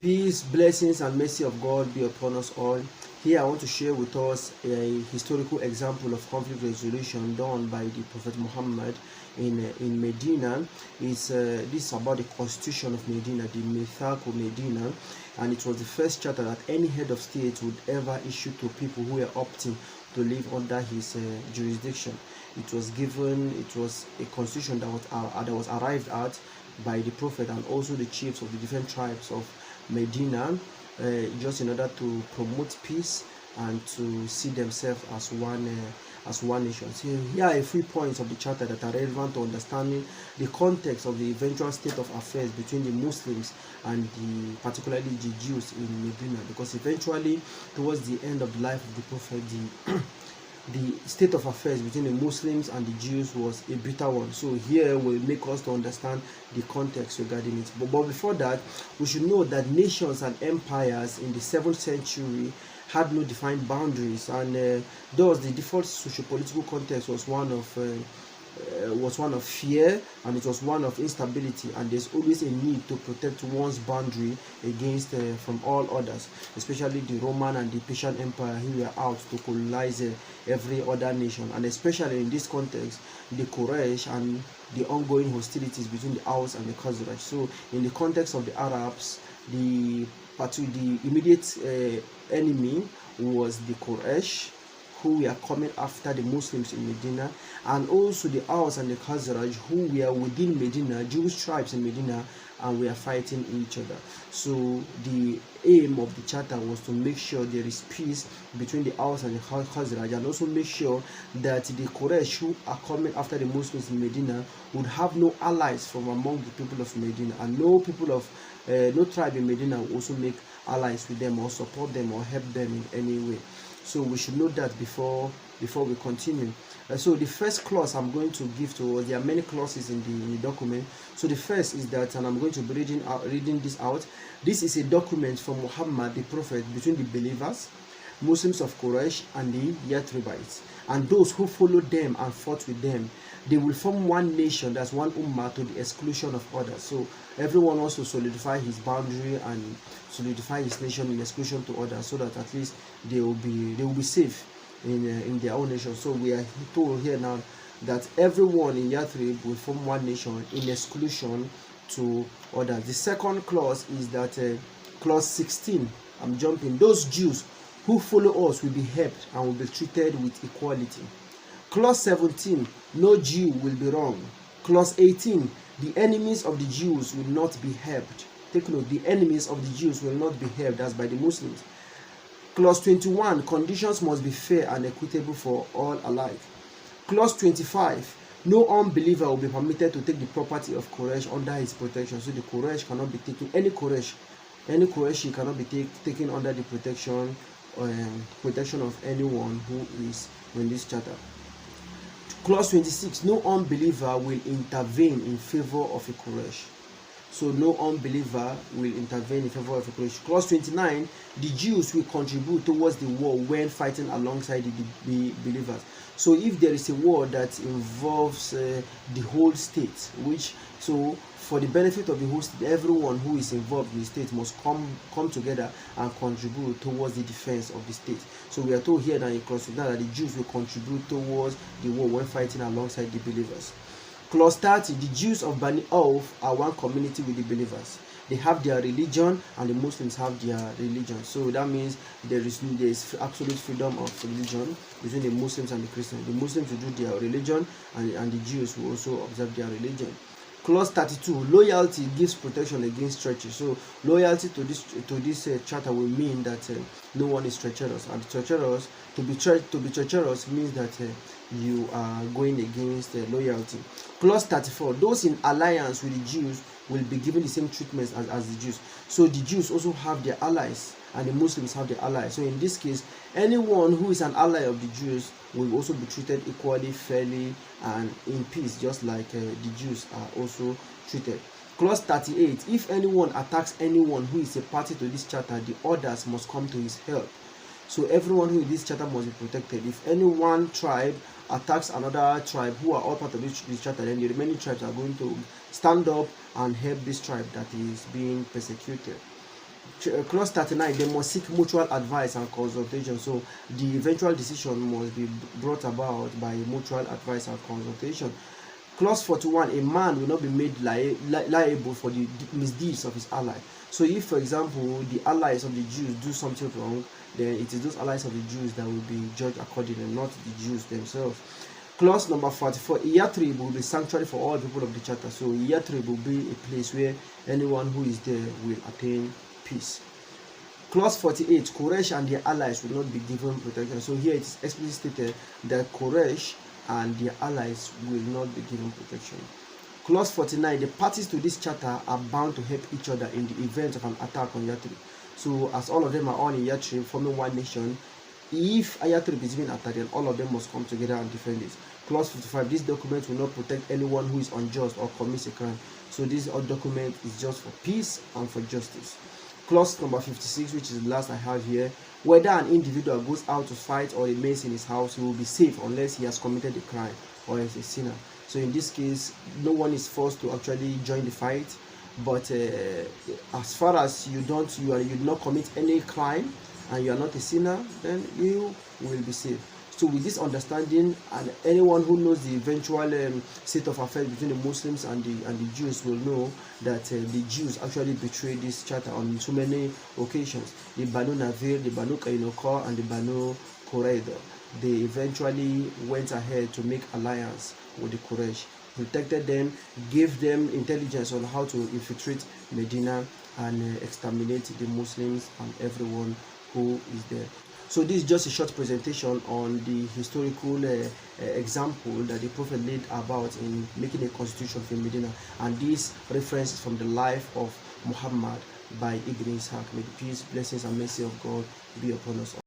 Peace, blessings, and mercy of God be upon us all. Here I want to share with us a historical example of conflict resolution done by the Prophet Muhammad in Medina. This is about the constitution of Medina, the Mithaq of Medina, and it was the first charter that any head of state would ever issue to people who were opting to live under his jurisdiction. It was a constitution that was arrived at by the Prophet and also the chiefs of the different tribes of Medina, just in order to promote peace and to see themselves as one nation. So here are a few points of the charter that are relevant to understanding the context of the eventual state of affairs between the Muslims and particularly the Jews in Medina, because eventually towards the end of the life of the Prophet, the state of affairs between the Muslims and the Jews was a bitter one. So here will make us to understand the context regarding it. But before that, we should know that nations and empires in the 7th century had no defined boundaries, and thus the default socio-political context was one of fear, and it was one of instability, and there's always a need to protect one's boundary against from all others, especially the Roman and the Persian Empire who were out to colonize every other nation, and especially in this context the Quraysh and the ongoing hostilities between the Aus and the Khazraj. So in the context of the Arabs, the immediate enemy was the Quraysh, who were coming after the Muslims in Medina, and also the Aus and the Khazraj, who were within Medina, Jewish tribes in Medina, and we are fighting each other. So the aim of the charter was to make sure there is peace between the Aus and the Khazraj, and also make sure that the Quraysh who are coming after the Muslims in Medina would have no allies from among the people of Medina, and no tribe in Medina will also make allies with them or support them or help them in any way. So we should know that before we continue. So the first clause I'm going to give to us, there are many clauses in the document. So the first is that, and I'm going to be reading this out. This is a document from Muhammad the Prophet between the believers, Muslims of Quraysh, and the Yathribites, and those who followed them and fought with them. They will form one nation, that's one ummah, to the exclusion of others. So everyone wants to solidify his boundary and solidify his nation in exclusion to others, so that at least they will be safe in their own nation. So we are told here now that everyone in Yathrib will form one nation in exclusion to others. The second clause is that clause 16. I'm jumping. Those Jews who follow us will be helped and will be treated with equality. Clause 17, no Jew will be wrong. Clause 18, the enemies of the Jews will not be helped. Take note, the enemies of the Jews will not be helped as by the Muslims. Clause 21, conditions must be fair and equitable for all alike. Clause 25, no unbeliever will be permitted to take the property of Quraysh under his protection. So the Quraysh cannot be taken, any Qurayshi cannot be taken under the protection of anyone who is in this charter. Clause 26, no unbeliever will intervene in favor of a Quraysh. So no unbeliever will intervene in favor of a Quraysh. Clause 29, the Jews will contribute towards the war when fighting alongside the believers. So if there is a war that involves the whole state, so for the benefit of the whole state, everyone who is involved in the state must come together and contribute towards the defense of the state. So we are told here that in clause 29 that the Jews will contribute towards the war when fighting alongside the believers. Clause 30, the Jews of Bani Auf are one community with the believers. They have their religion and the Muslims have their religion. So that means there is absolute freedom of religion between the Muslims and the Christians. The Muslims will do their religion and the Jews will also observe their religion. Clause 32, loyalty gives protection against treachery. So loyalty to this charter will mean that no one is treacherous, and treacherous to be treacherous means that you are going against loyalty. Clause 34, those in alliance with the Jews will be given the same treatment as the Jews. So the Jews also have their allies and the Muslims have their allies. So in this case, anyone who is an ally of the Jews will also be treated equally, fairly, and in peace, just like the Jews are also treated. Clause 38, if anyone attacks anyone who is a party to this charter, the others must come to his help. So everyone who is this charter must be protected. If any one tribe attacks another tribe who are all part of this charter, then the remaining tribes are going to stand up and help this tribe that is being persecuted. Clause 39, they must seek mutual advice and consultation. So the eventual decision must be brought about by mutual advice and consultation. Clause 41, a man will not be made liable for the misdeeds of his ally. So if, for example, the allies of the Jews do something wrong, then it is those allies of the Jews that will be judged accordingly, not the Jews themselves. Clause number 44, Yatrib will be sanctuary for all people of the charter. So Yatrib will be a place where anyone who is there will attain peace. Clause 48, Quraysh and their allies will not be given protection. So here it is explicitly stated that Quraysh and their allies will not be given protection. Clause 49, the parties to this charter are bound to help each other in the event of an attack on Yatrib. So as all of them are all in Yatrib, forming one nation, if Yatrib is being attacked, then all of them must come together and defend it. Clause 55, this document will not protect anyone who is unjust or commits a crime. So this document is just for peace and for justice. Clause number 56, which is the last I have here, whether an individual goes out to fight or remains in his house, he will be safe unless he has committed a crime or is a sinner. So in this case, no one is forced to actually join the fight, but as far as you did not commit any crime and you are not a sinner, then you will be safe. So with this understanding, and anyone who knows the eventual state of affairs between the Muslims and the Jews will know that the Jews actually betrayed this charter on so many occasions. The Banu Nadir, the Banu Qaynuqa, and the Banu Qurayza. They eventually went ahead to make alliance with the Quraysh, protected them, gave them intelligence on how to infiltrate Medina and exterminate the Muslims and everyone who is there. So this is just a short presentation on the historical example that the Prophet laid about in making a constitution for Medina, and this reference is from the life of Muhammad by Ibn Ishaq. May the peace, blessings, and mercy of God be upon us all.